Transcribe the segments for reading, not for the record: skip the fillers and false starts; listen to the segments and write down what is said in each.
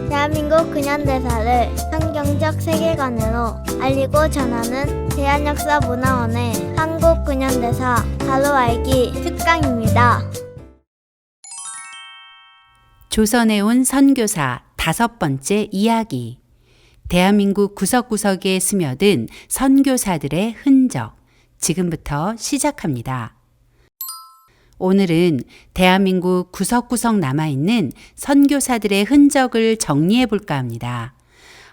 대한민국 근현대사를 성경적 세계관으로 알리고 전하는 대한역사문화원의 한국 근현대사 바로 알기 특강입니다. 조선에 온 선교사 5번째 이야기. 대한민국 구석구석에 스며든 선교사들의 흔적. 지금부터 시작합니다. 오늘은 대한민국 구석구석 남아있는 선교사들의 흔적을 정리해 볼까 합니다.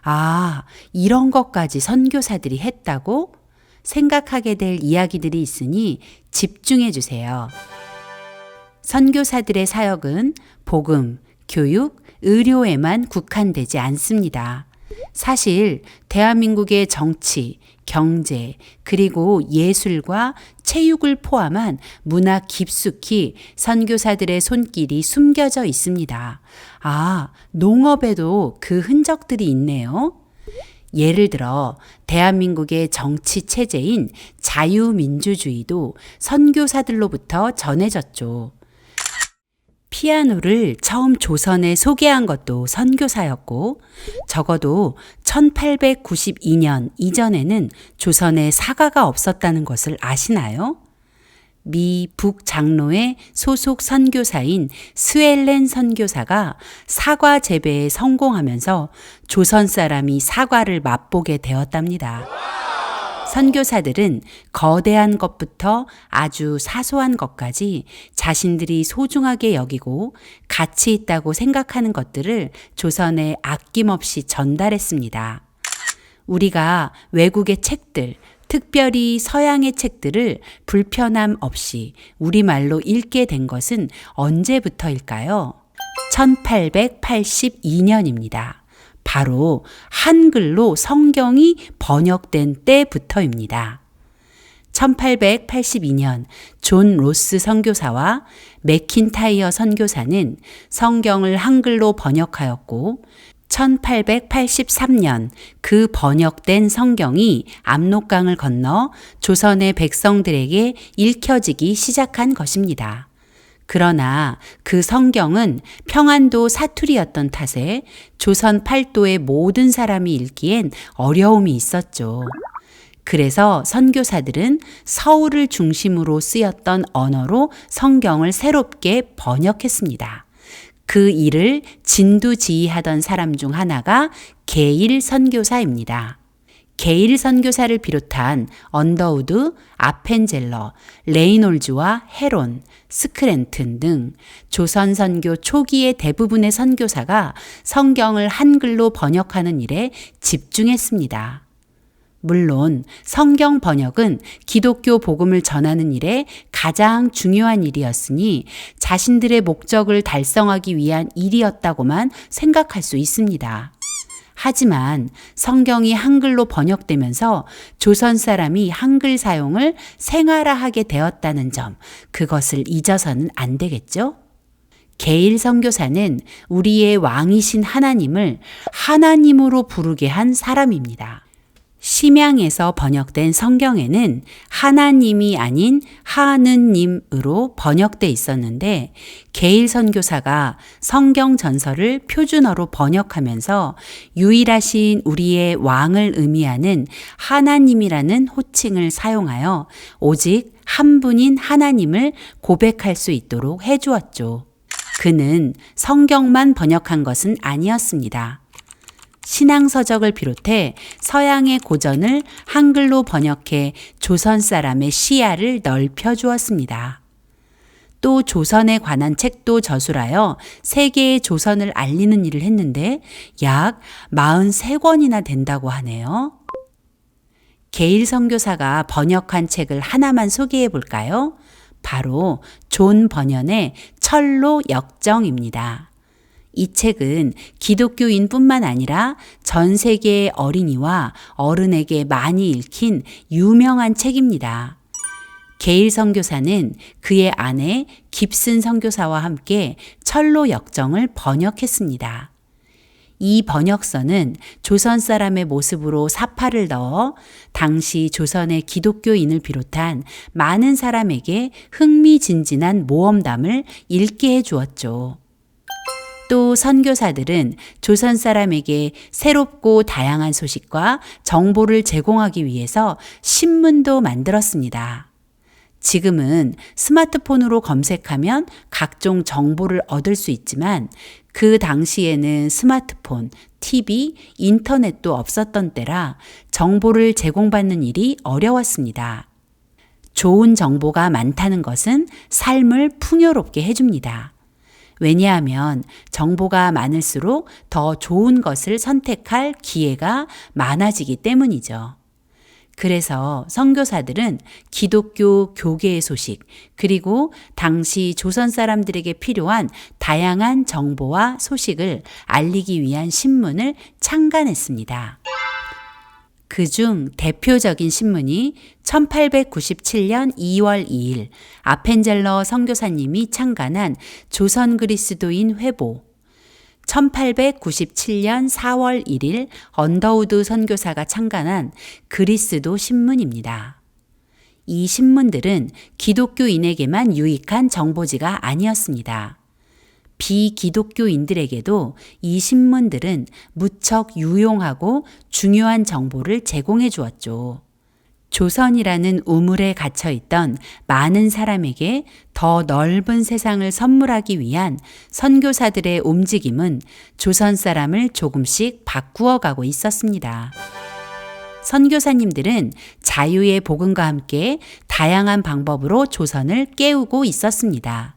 아, 이런 것까지 선교사들이 했다고? 생각하게 될 이야기들이 있으니 집중해 주세요. 선교사들의 사역은 복음, 교육, 의료에만 국한되지 않습니다. 사실 대한민국의 정치, 경제, 그리고 예술과 체육을 포함한 문화 깊숙이 선교사들의 손길이 숨겨져 있습니다. 아, 농업에도 그 흔적들이 있네요. 예를 들어 대한민국의 정치 체제인 자유민주주의도 선교사들로부터 전해졌죠. 피아노를 처음 조선에 소개한 것도 선교사였고, 적어도 1892년 이전에는 조선에 사과가 없었다는 것을 아시나요? 미 북장로회 소속 선교사인 스웰렌 선교사가 사과 재배에 성공하면서 조선 사람이 사과를 맛보게 되었답니다. 선교사들은 거대한 것부터 아주 사소한 것까지 자신들이 소중하게 여기고 가치 있다고 생각하는 것들을 조선에 아낌없이 전달했습니다. 우리가 외국의 책들, 특별히 서양의 책들을 불편함 없이 우리말로 읽게 된 것은 언제부터일까요? 1882년입니다. 바로 한글로 성경이 번역된 때부터입니다. 1882년 존 로스 선교사와 맥킨타이어 선교사는 성경을 한글로 번역하였고 1883년 그 번역된 성경이 압록강을 건너 조선의 백성들에게 읽혀지기 시작한 것입니다. 그러나 그 성경은 평안도 사투리였던 탓에 조선 팔도의 모든 사람이 읽기엔 어려움이 있었죠. 그래서 선교사들은 서울을 중심으로 쓰였던 언어로 성경을 새롭게 번역했습니다. 그 일을 진두지휘하던 사람 중 하나가 게일 선교사입니다. 게일 선교사를 비롯한 언더우드, 아펜젤러, 레이놀즈와 헤론, 스크랜튼 등 조선 선교 초기의 대부분의 선교사가 성경을 한글로 번역하는 일에 집중했습니다. 물론 성경 번역은 기독교 복음을 전하는 일에 가장 중요한 일이었으니 자신들의 목적을 달성하기 위한 일이었다고만 생각할 수 있습니다. 하지만 성경이 한글로 번역되면서 조선 사람이 한글 사용을 생활화하게 되었다는 점, 그것을 잊어서는 안 되겠죠? 게일 선교사는 우리의 왕이신 하나님을 하나님으로 부르게 한 사람입니다. 심양에서 번역된 성경에는 하나님이 아닌 하느님으로 번역돼 있었는데 게일 선교사가 성경 전설을 표준어로 번역하면서 유일하신 우리의 왕을 의미하는 하나님이라는 호칭을 사용하여 오직 한 분인 하나님을 고백할 수 있도록 해주었죠. 그는 성경만 번역한 것은 아니었습니다. 신앙서적을 비롯해 서양의 고전을 한글로 번역해 조선 사람의 시야를 넓혀주었습니다. 또 조선에 관한 책도 저술하여 세계의 조선을 알리는 일을 했는데 약 43권이나 된다고 하네요. 게일 선교사가 번역한 책을 하나만 소개해 볼까요? 바로 존 버년의 철로 역정입니다. 이 책은 기독교인뿐만 아니라 전 세계의 어린이와 어른에게 많이 읽힌 유명한 책입니다. 게일 선교사는 그의 아내 깁슨 선교사와 함께 철로 역정을 번역했습니다. 이 번역서는 조선 사람의 모습으로 사파를 넣어 당시 조선의 기독교인을 비롯한 많은 사람에게 흥미진진한 모험담을 읽게 해주었죠. 또 선교사들은 조선 사람에게 새롭고 다양한 소식과 정보를 제공하기 위해서 신문도 만들었습니다. 지금은 스마트폰으로 검색하면 각종 정보를 얻을 수 있지만 그 당시에는 스마트폰, TV, 인터넷도 없었던 때라 정보를 제공받는 일이 어려웠습니다. 좋은 정보가 많다는 것은 삶을 풍요롭게 해줍니다. 왜냐하면 정보가 많을수록 더 좋은 것을 선택할 기회가 많아지기 때문이죠. 그래서 선교사들은 기독교 교계의 소식, 그리고 당시 조선 사람들에게 필요한 다양한 정보와 소식을 알리기 위한 신문을 창간했습니다. 그중 대표적인 신문이 1897년 2월 2일 아펜젤러 선교사님이 창간한 조선 그리스도인 회보, 1897년 4월 1일 언더우드 선교사가 창간한 그리스도 신문입니다. 이 신문들은 기독교인에게만 유익한 정보지가 아니었습니다. 비기독교인들에게도 이 신문들은 무척 유용하고 중요한 정보를 제공해 주었죠. 조선이라는 우물에 갇혀 있던 많은 사람에게 더 넓은 세상을 선물하기 위한 선교사들의 움직임은 조선 사람을 조금씩 바꾸어 가고 있었습니다. 선교사님들은 자유의 복음과 함께 다양한 방법으로 조선을 깨우고 있었습니다.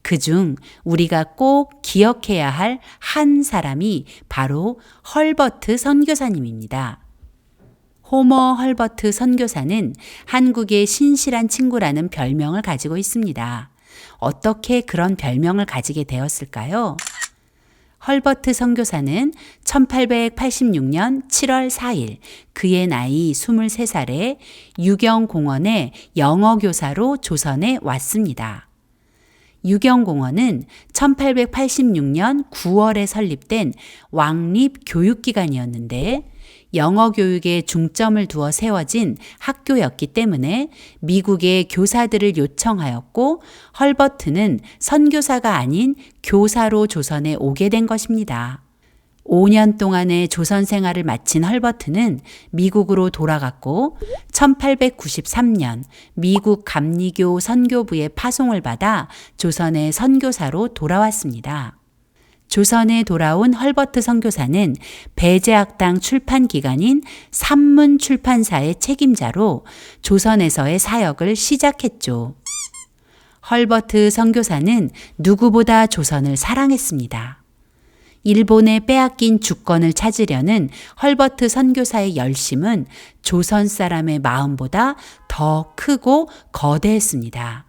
그중 우리가 꼭 기억해야 할 한 사람이 바로 헐버트 선교사님입니다. 호머 헐버트 선교사는 한국의 신실한 친구라는 별명을 가지고 있습니다. 어떻게 그런 별명을 가지게 되었을까요? 헐버트 선교사는 1886년 7월 4일 그의 나이 23살에 유경공원의 영어교사로 조선에 왔습니다. 유경공원은 1886년 9월에 설립된 왕립교육기관이었는데 영어 교육에 중점을 두어 세워진 학교였기 때문에 미국의 교사들을 요청하였고 헐버트는 선교사가 아닌 교사로 조선에 오게 된 것입니다. 5년 동안의 조선 생활을 마친 헐버트는 미국으로 돌아갔고 1893년 미국 감리교 선교부의 파송을 받아 조선의 선교사로 돌아왔습니다. 조선에 돌아온 헐버트 선교사는 배제학당 출판 기관인 산문 출판사의 책임자로 조선에서의 사역을 시작했죠. 헐버트 선교사는 누구보다 조선을 사랑했습니다. 일본에 빼앗긴 주권을 찾으려는 헐버트 선교사의 열심은 조선 사람의 마음보다 더 크고 거대했습니다.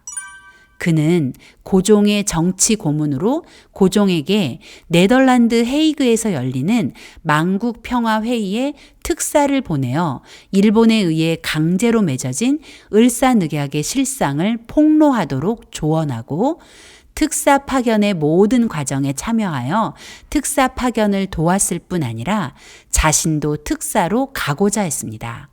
그는 고종의 정치 고문으로 고종에게 네덜란드 헤이그에서 열리는 만국 평화 회의에 특사를 보내어 일본에 의해 강제로 맺어진 을사늑약의 실상을 폭로하도록 조언하고 특사 파견의 모든 과정에 참여하여 특사 파견을 도왔을 뿐 아니라 자신도 특사로 가고자 했습니다.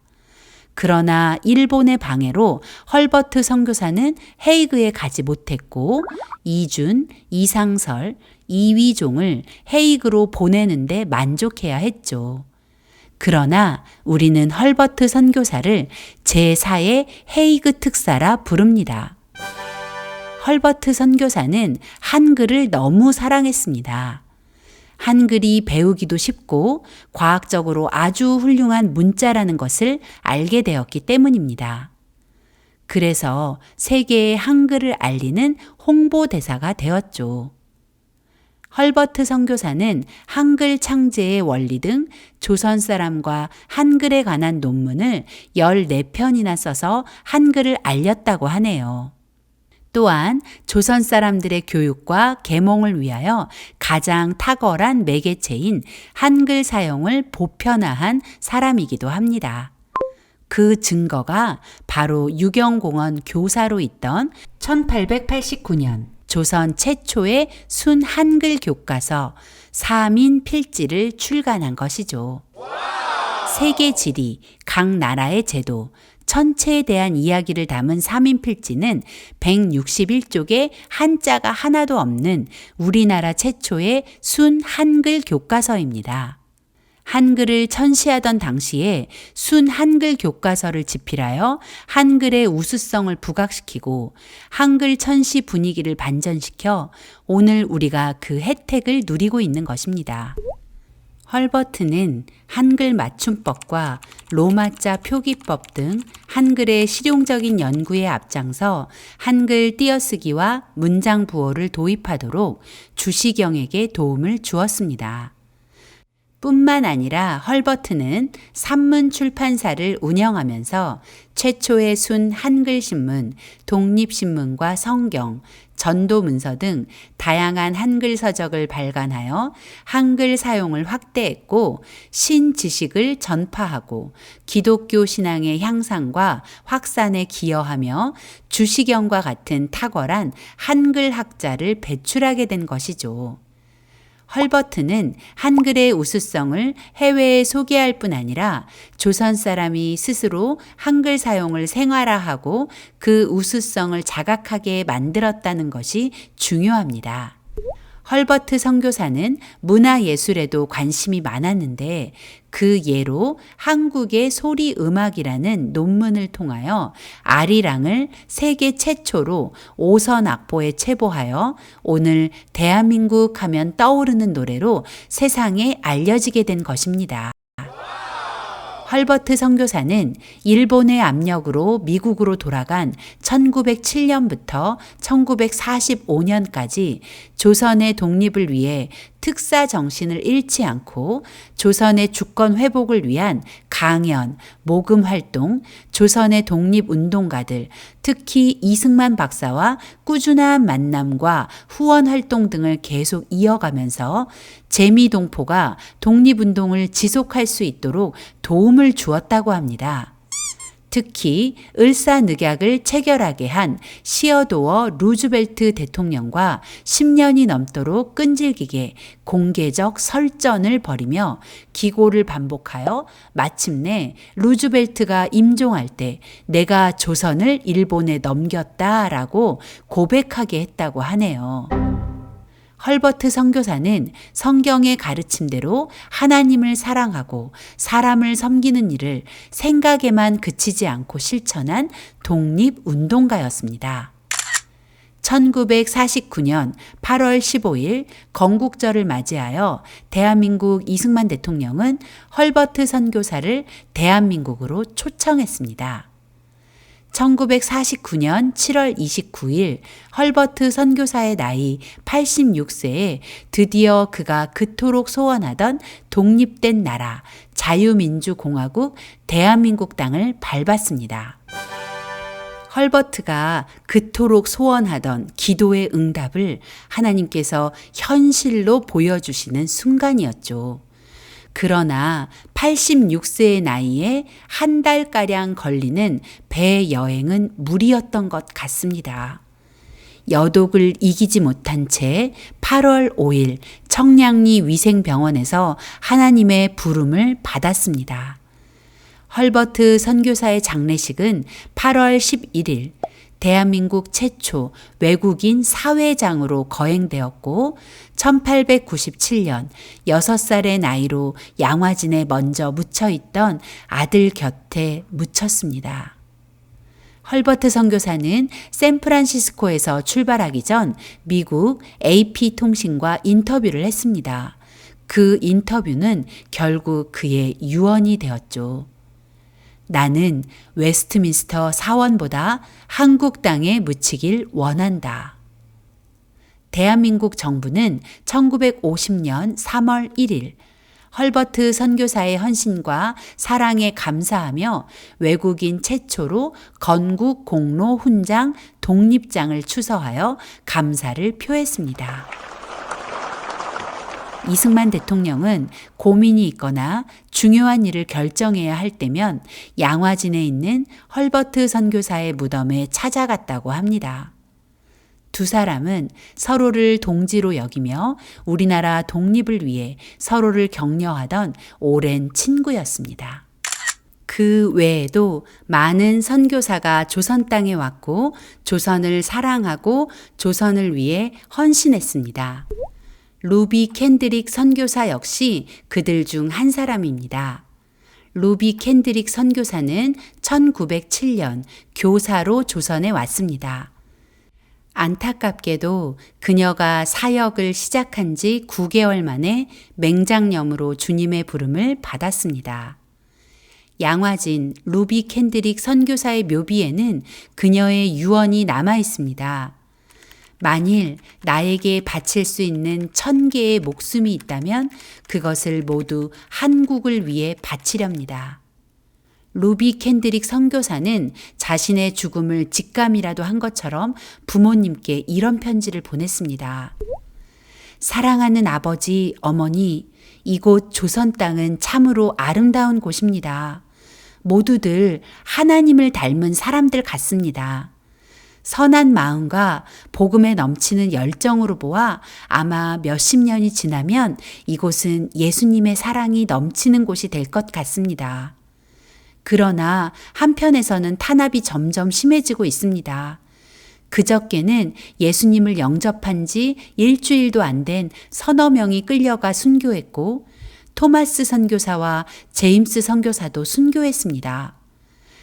그러나 일본의 방해로 헐버트 선교사는 헤이그에 가지 못했고 이준, 이상설, 이위종을 헤이그로 보내는데 만족해야 했죠. 그러나 우리는 헐버트 선교사를 제4의 헤이그 특사라 부릅니다. 헐버트 선교사는 한글을 너무 사랑했습니다. 한글이 배우기도 쉽고 과학적으로 아주 훌륭한 문자라는 것을 알게 되었기 때문입니다. 그래서 세계에 한글을 알리는 홍보대사가 되었죠. 헐버트 선교사는 한글 창제의 원리 등 조선 사람과 한글에 관한 논문을 14편이나 써서 한글을 알렸다고 하네요. 또한 조선 사람들의 교육과 계몽을 위하여 가장 탁월한 매개체인 한글 사용을 보편화한 사람이기도 합니다. 그 증거가 바로 유경공원 교사로 있던 1889년 조선 최초의 순 한글 교과서 사민 필지를 출간한 것이죠. 세계 지리, 각 나라의 제도, 천체에 대한 이야기를 담은 3인 필지는 161쪽에 한자가 하나도 없는 우리나라 최초의 순 한글 교과서입니다. 한글을 천시하던 당시에 순 한글 교과서를 집필하여 한글의 우수성을 부각시키고 한글 천시 분위기를 반전시켜 오늘 우리가 그 혜택을 누리고 있는 것입니다. 헐버트는 한글 맞춤법과 로마자 표기법 등 한글의 실용적인 연구에 앞장서 한글 띄어쓰기와 문장 부호를 도입하도록 주시경에게 도움을 주었습니다. 뿐만 아니라 헐버트는 산문 출판사를 운영하면서 최초의 순 한글신문, 독립신문과 성경, 전도문서 등 다양한 한글 서적을 발간하여 한글 사용을 확대했고 신지식을 전파하고 기독교 신앙의 향상과 확산에 기여하며 주시경과 같은 탁월한 한글 학자를 배출하게 된 것이죠. 헐버트는 한글의 우수성을 해외에 소개할 뿐 아니라 조선 사람이 스스로 한글 사용을 생활화하고 그 우수성을 자각하게 만들었다는 것이 중요합니다. 헐버트 선교사는 문화예술에도 관심이 많았는데 그 예로 한국의 소리음악이라는 논문을 통하여 아리랑을 세계 최초로 5선 악보에 체보하여 오늘 대한민국 하면 떠오르는 노래로 세상에 알려지게 된 것입니다. 헐버트 선교사는 일본의 압력으로 미국으로 돌아간 1907년부터 1945년까지 조선의 독립을 위해 특사 정신을 잃지 않고 조선의 주권 회복을 위한 강연, 모금 활동, 조선의 독립운동가들, 특히 이승만 박사와 꾸준한 만남과 후원 활동 등을 계속 이어가면서 재미동포가 독립운동을 지속할 수 있도록 도움을 주었다고 합니다. 특히 을사늑약을 체결하게 한 시어도어 루즈벨트 대통령과 10년이 넘도록 끈질기게 공개적 설전을 벌이며 기고를 반복하여 마침내 루즈벨트가 임종할 때 내가 조선을 일본에 넘겼다라고 고백하게 했다고 하네요. 헐버트 선교사는 성경의 가르침대로 하나님을 사랑하고 사람을 섬기는 일을 생각에만 그치지 않고 실천한 독립운동가였습니다. 1949년 8월 15일 건국절을 맞이하여 대한민국 이승만 대통령은 헐버트 선교사를 대한민국으로 초청했습니다. 1949년 7월 29일 헐버트 선교사의 나이 86세에 드디어 그가 그토록 소원하던 독립된 나라 자유민주공화국 대한민국 땅을 밟았습니다. 헐버트가 그토록 소원하던 기도의 응답을 하나님께서 현실로 보여주시는 순간이었죠. 그러나 86세의 나이에 한 달가량 걸리는 배 여행은 무리였던 것 같습니다. 여독을 이기지 못한 채 8월 5일 청량리 위생병원에서 하나님의 부름을 받았습니다. 헐버트 선교사의 장례식은 8월 11일 대한민국 최초 외국인 사회장으로 거행되었고 1897년 6살의 나이로 양화진에 먼저 묻혀있던 아들 곁에 묻혔습니다. 헐버트 선교사는 샌프란시스코에서 출발하기 전 미국 AP통신과 인터뷰를 했습니다. 그 인터뷰는 결국 그의 유언이 되었죠. 나는 웨스트민스터 사원보다 한국 땅에 묻히길 원한다. 대한민국 정부는 1950년 3월 1일 헐버트 선교사의 헌신과 사랑에 감사하며 외국인 최초로 건국 공로 훈장 독립장을 추서하여 감사를 표했습니다. 이승만 대통령은 고민이 있거나 중요한 일을 결정해야 할 때면 양화진에 있는 헐버트 선교사의 무덤에 찾아갔다고 합니다. 두 사람은 서로를 동지로 여기며 우리나라 독립을 위해 서로를 격려하던 오랜 친구였습니다. 그 외에도 많은 선교사가 조선 땅에 왔고 조선을 사랑하고 조선을 위해 헌신했습니다. 루비 캔드릭 선교사 역시 그들 중 한 사람입니다. 루비 캔드릭 선교사는 1907년 교사로 조선에 왔습니다. 안타깝게도 그녀가 사역을 시작한 지 9개월 만에 맹장염으로 주님의 부름을 받았습니다. 양화진 루비 캔드릭 선교사의 묘비에는 그녀의 유언이 남아 있습니다. 만일 나에게 바칠 수 있는 1000개의 목숨이 있다면 그것을 모두 한국을 위해 바치렵니다. 루비 캔드릭 선교사는 자신의 죽음을 직감이라도 한 것처럼 부모님께 이런 편지를 보냈습니다. 사랑하는 아버지, 어머니, 이곳 조선 땅은 참으로 아름다운 곳입니다. 모두들 하나님을 닮은 사람들 같습니다. 선한 마음과 복음에 넘치는 열정으로 보아 아마 몇십 년이 지나면 이곳은 예수님의 사랑이 넘치는 곳이 될 것 같습니다. 그러나 한편에서는 탄압이 점점 심해지고 있습니다. 그저께는 예수님을 영접한 지 일주일도 안 된 서너 명이 끌려가 순교했고 토마스 선교사와 제임스 선교사도 순교했습니다.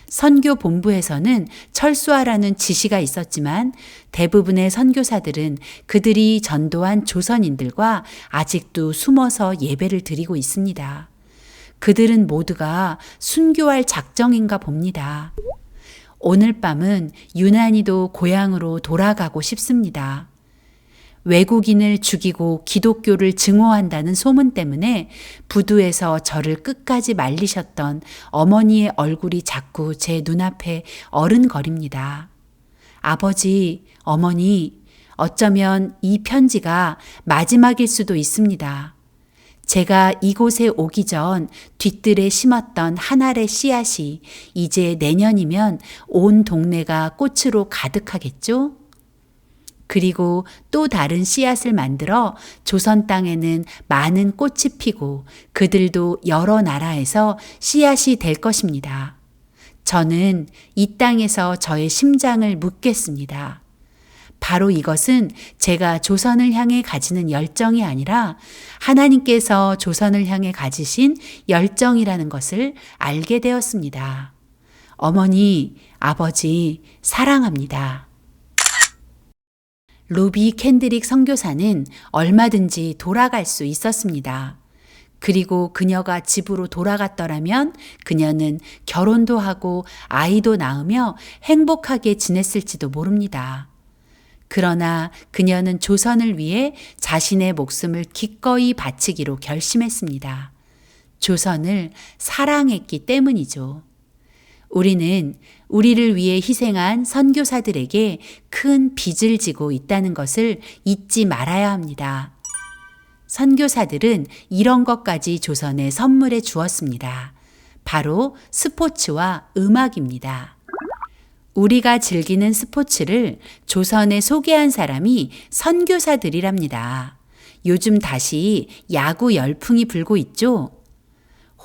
선교 본부에서는 철수하라는 지시가 있었지만 대부분의 선교사들은 그들이 전도한 조선인들과 아직도 숨어서 예배를 드리고 있습니다. 그들은 모두가 순교할 작정인가 봅니다. 오늘 밤은 유난히도 고향으로 돌아가고 싶습니다. 외국인을 죽이고 기독교를 증오한다는 소문 때문에 부두에서 저를 끝까지 말리셨던 어머니의 얼굴이 자꾸 제 눈앞에 어른거립니다. 아버지, 어머니, 어쩌면 이 편지가 마지막일 수도 있습니다. 제가 이곳에 오기 전 뒤뜰에 심었던 한 알의 씨앗이 이제 내년이면 온 동네가 꽃으로 가득하겠죠? 그리고 또 다른 씨앗을 만들어 조선 땅에는 많은 꽃이 피고 그들도 여러 나라에서 씨앗이 될 것입니다. 저는 이 땅에서 저의 심장을 묻겠습니다. 바로 이것은 제가 조선을 향해 가지는 열정이 아니라 하나님께서 조선을 향해 가지신 열정이라는 것을 알게 되었습니다. 어머니, 아버지, 사랑합니다. 루비 캔드릭 선교사는 얼마든지 돌아갈 수 있었습니다. 그리고 그녀가 집으로 돌아갔더라면 그녀는 결혼도 하고 아이도 낳으며 행복하게 지냈을지도 모릅니다. 그러나 그녀는 조선을 위해 자신의 목숨을 기꺼이 바치기로 결심했습니다. 조선을 사랑했기 때문이죠. 우리는 우리를 위해 희생한 선교사들에게 큰 빚을 지고 있다는 것을 잊지 말아야 합니다. 선교사들은 이런 것까지 조선에 선물해 주었습니다. 바로 스포츠와 음악입니다. 우리가 즐기는 스포츠를 조선에 소개한 사람이 선교사들이랍니다. 요즘 다시 야구 열풍이 불고 있죠?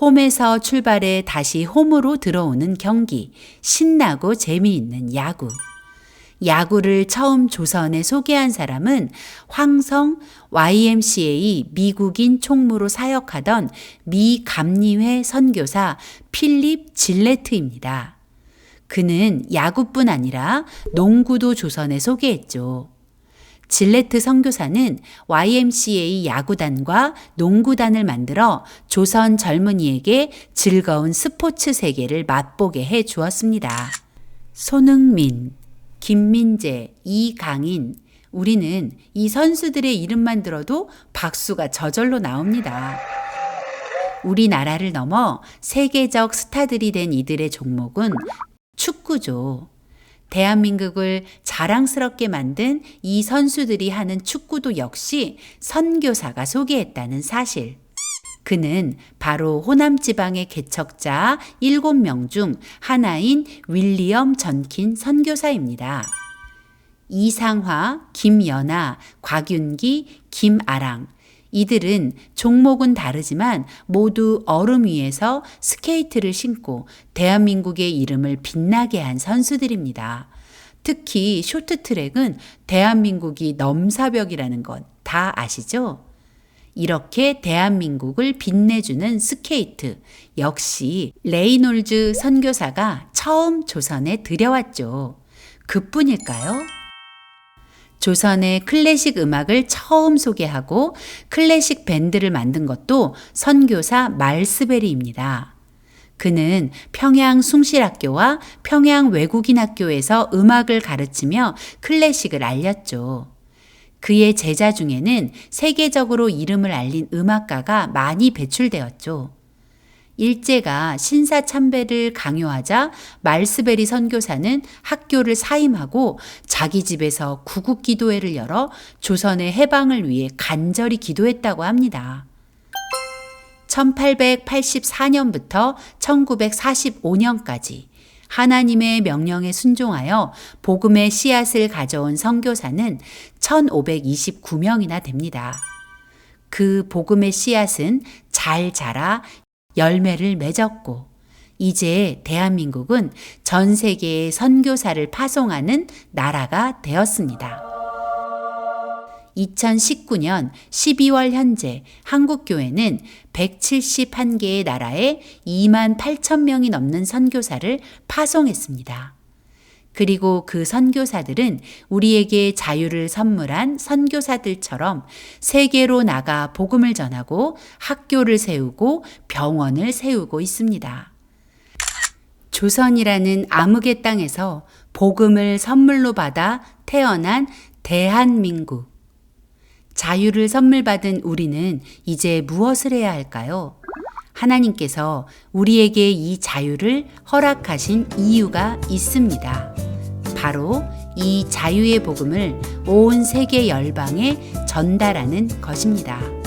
홈에서 출발해 다시 홈으로 들어오는 경기, 신나고 재미있는 야구. 야구를 처음 조선에 소개한 사람은 황성 YMCA 미국인 총무로 사역하던 미 감리회 선교사 필립 질레트입니다. 그는 야구뿐 아니라 농구도 조선에 소개했죠. 질레트 선교사는 YMCA 야구단과 농구단을 만들어 조선 젊은이에게 즐거운 스포츠 세계를 맛보게 해 주었습니다. 손흥민, 김민재, 이강인, 우리는 이 선수들의 이름만 들어도 박수가 저절로 나옵니다. 우리나라를 넘어 세계적 스타들이 된 이들의 종목은 축구죠. 대한민국을 자랑스럽게 만든 이 선수들이 하는 축구도 역시 선교사가 소개했다는 사실. 그는 바로 호남 지방의 개척자 7명 중 하나인 윌리엄 전킨 선교사입니다. 이상화, 김연아, 곽윤기, 김아랑, 이들은 종목은 다르지만 모두 얼음 위에서 스케이트를 신고 대한민국의 이름을 빛나게 한 선수들입니다. 특히 쇼트트랙은 대한민국이 넘사벽이라는 것 다 아시죠? 이렇게 대한민국을 빛내주는 스케이트, 역시 레이놀즈 선교사가 처음 조선에 들여왔죠. 그뿐일까요? 조선의 클래식 음악을 처음 소개하고 클래식 밴드를 만든 것도 선교사 말스베리입니다. 그는 평양 숭실학교와 평양 외국인학교에서 음악을 가르치며 클래식을 알렸죠. 그의 제자 중에는 세계적으로 이름을 알린 음악가가 많이 배출되었죠. 일제가 신사참배를 강요하자 말스베리 선교사는 학교를 사임하고 자기 집에서 구국기도회를 열어 조선의 해방을 위해 간절히 기도했다고 합니다. 1884년부터 1945년까지 하나님의 명령에 순종하여 복음의 씨앗을 가져온 선교사는 1529명이나 됩니다. 그 복음의 씨앗은 잘 자라 열매를 맺었고 이제 대한민국은 전 세계에 선교사를 파송하는 나라가 되었습니다. 2019년 12월 현재 한국교회는 171개의 나라에 2만 8천 명이 넘는 선교사를 파송했습니다. 그리고 그 선교사들은 우리에게 자유를 선물한 선교사들처럼 세계로 나가 복음을 전하고 학교를 세우고 병원을 세우고 있습니다. 조선이라는 암흑의 땅에서 복음을 선물로 받아 태어난 대한민국. 자유를 선물 받은 우리는 이제 무엇을 해야 할까요? 하나님께서 우리에게 이 자유를 허락하신 이유가 있습니다. 바로 이 자유의 복음을 온 세계 열방에 전달하는 것입니다.